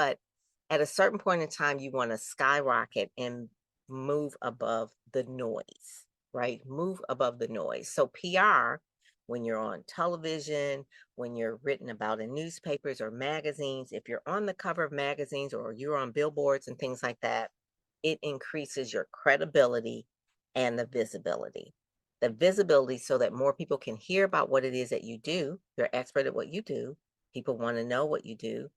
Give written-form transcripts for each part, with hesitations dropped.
But at a certain point in time, you want to skyrocket and move above the noise, right? Move above the noise. So, PR, when you're on television, when you're written about in newspapers or magazines, if you're on the cover of magazines or you're on billboards and things like that, it increases your credibility and the visibility. The visibility so that more people can hear about what it is that you do. You're expert at what you do. People want to know what you do,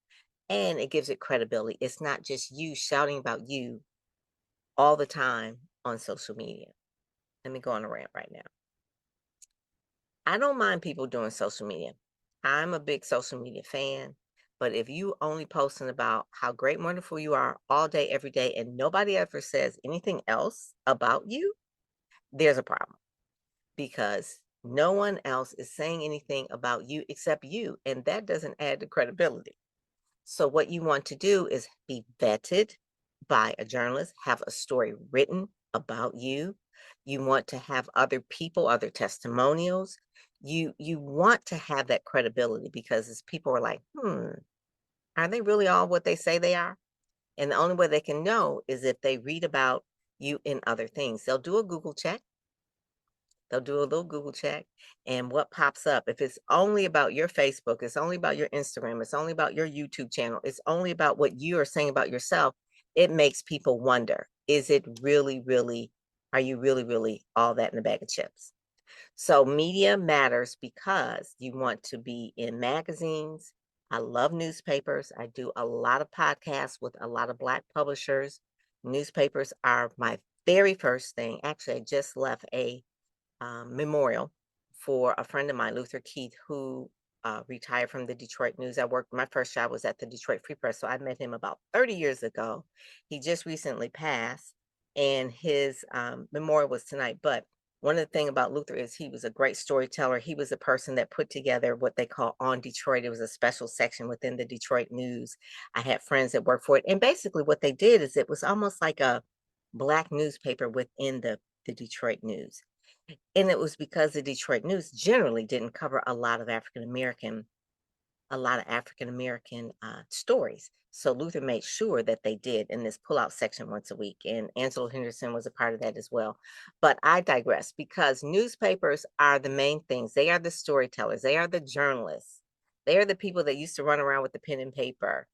and it gives it credibility. It's not just you shouting about you all the time on social media. Let me go on a rant right now. I don't mind people doing social media. I'm a big social media fan. But if you only posting about how great and wonderful you are all day, every day, and nobody ever says anything else about you, there's a problem because no one else is saying anything about you except you. And that doesn't add to credibility. So what you want to do is be vetted by a journalist, have a story written about you. You want to have other people, other testimonials. You want to have that credibility because as people are like, are they really all what they say they are? And the only way they can know is if they read about you in other things. They'll do a Google check. They'll do a little Google check, and what pops up, if it's only about your Facebook, it's only about your Instagram, it's only about your YouTube channel, it's only about what you are saying about yourself, it makes people wonder, is it really, really, are you really, really all that in a bag of chips? So media matters because you want to be in magazines. I love newspapers. I do a lot of podcasts with a lot of Black publishers. Newspapers are my very first thing. Actually, I just left a memorial for a friend of mine, Luther Keith, who retired from the Detroit News. My first job was at the Detroit Free Press, so I met him about 30 years ago. He just recently passed, and his memorial was tonight. But one of the things about Luther is he was a great storyteller. He was a person that put together what they call On Detroit. It was a special section within the Detroit News. I had friends that worked for it. And basically, what they did is it was almost like a Black newspaper within the Detroit News, and it was because the Detroit News generally didn't cover a lot of African American stories. So Luther made sure that they did in this pullout section once a week, and Angela Henderson was a part of that as well. But I digress because newspapers are the main things. They are the storytellers. They are the journalists. They are the people that used to run around with the pen and paper.